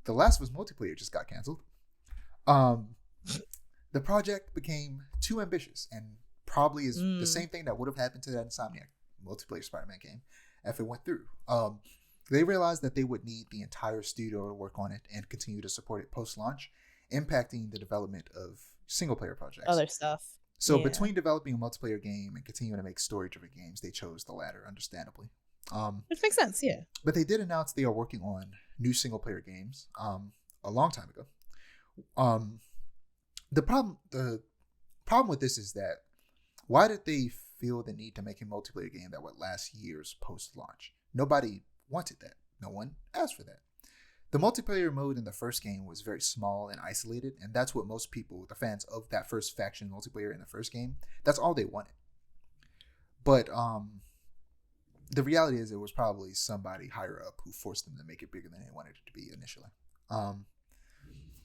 The Last of Us multiplayer just got canceled. The project became too ambitious and probably is the same thing that would have happened to that Insomniac multiplayer Spider-Man game if it went through. They realized that they would need the entire studio to work on it and continue to support it post-launch, impacting the development of single-player projects. Other stuff. So between developing a multiplayer game and continuing to make story-driven games, they chose the latter, understandably. Which makes sense, yeah. But they did announce they are working on new single-player games a long time ago. The problem with this is that why did they feel the need to make a multiplayer game that would last years post-launch? Nobody wanted that. No one asked for that. The multiplayer mode in the first game was very small and isolated, and that's what most people, the fans of that first faction multiplayer in the first game, that's all they wanted. But the reality is it was probably somebody higher up who forced them to make it bigger than they wanted it to be initially.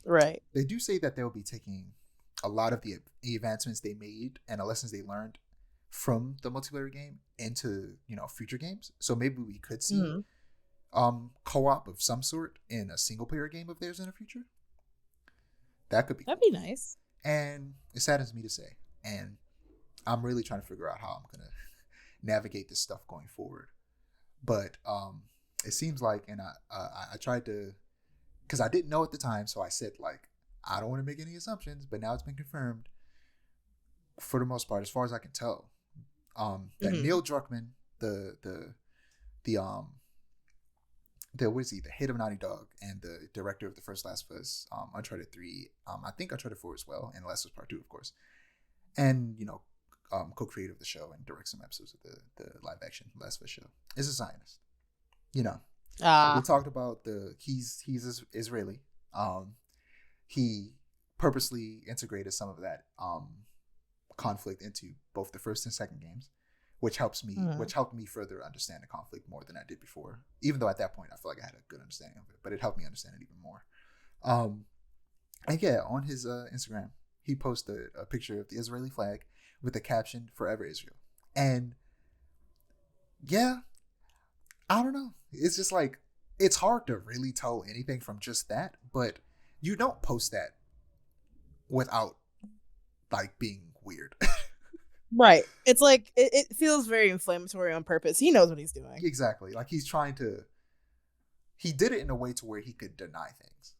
Right. They do say that they'll be taking a lot of the advancements they made and the lessons they learned from the multiplayer game into, future games. So maybe we could see co-op of some sort in a single player game of theirs in the future. That'd be nice. And it saddens me to say, and I'm really trying to figure out how I'm gonna navigate this stuff going forward. But it seems like, and I tried to, because I didn't know at the time, so I said I don't want to make any assumptions, but now it's been confirmed for the most part, as far as I can tell, that Neil Druckmann, the what is he, the head of Naughty Dog and the director of the first Last of Us, Uncharted 3, I think Uncharted 4 as well, and Last of Us Part 2, of course, and co-creator of the show and directs some episodes of the live action Last of Us show, is a Zionist. We talked about he's Israeli. He purposely integrated some of that conflict into both the first and second games, which helped me further understand the conflict more than I did before. Even though at that point I feel like I had a good understanding of it, but it helped me understand it even more. And yeah, on his Instagram, he posted a picture of the Israeli flag with the caption "Forever Israel." And yeah, I don't know. It's just it's hard to really tell anything from just that, but you don't post that without being weird. Right. It's it feels very inflammatory on purpose. He knows what he's doing. Exactly. He's trying to, he did it in a way to where he could deny things.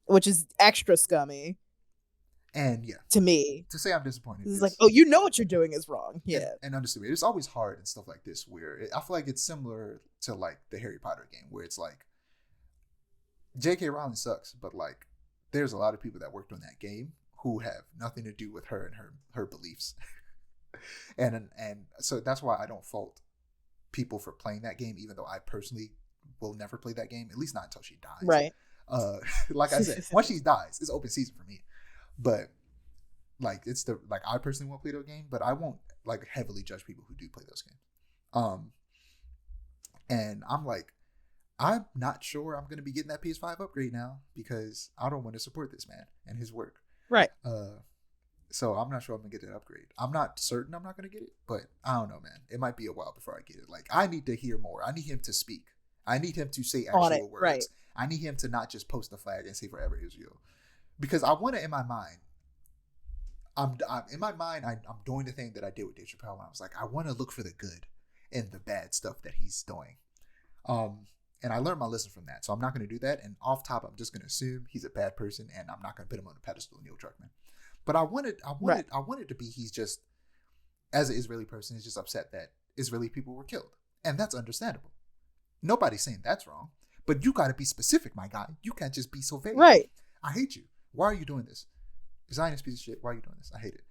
Which is extra scummy. And yeah. To me. To say I'm disappointed. It's you know what you're doing is wrong. Yeah. And understood. It's always hard and stuff like this where I feel like it's similar to the Harry Potter game where it's J.K. Rowling sucks, but there's a lot of people that worked on that game who have nothing to do with her and her beliefs. and so that's why I don't fault people for playing that game, even though I personally will never play that game, at least not until she dies. Right. Like I said, once she dies, it's open season for me. But it's I personally won't play the game, but I won't heavily judge people who do play those games. And I'm not sure I'm going to be getting that PS5 upgrade now because I don't want to support this man and his work. Right. So I'm not sure I'm going to get that upgrade. I'm not certain I'm not going to get it, but I don't know, man. It might be a while before I get it. I need to hear more. I need him to speak. I need him to say actual words. Right. I need him to not just post a flag and say "Forever Israel," because I want to. In my mind, I'm doing the thing that I did with Dave Chappelle when I was I want to look for the good in the bad stuff that he's doing. And I learned my lesson from that, so I'm not going to do that. And off top, I'm just going to assume he's a bad person, and I'm not going to put him on the pedestal of Neil Druckmann. But I wanted to be he's just, as an Israeli person, he's just upset that Israeli people were killed, and that's understandable. Nobody's saying that's wrong, but you got to be specific, my guy. You can't just be so vague. Right. I hate you. Why are you doing this? Zionist piece of shit. Why are you doing this? I hate it.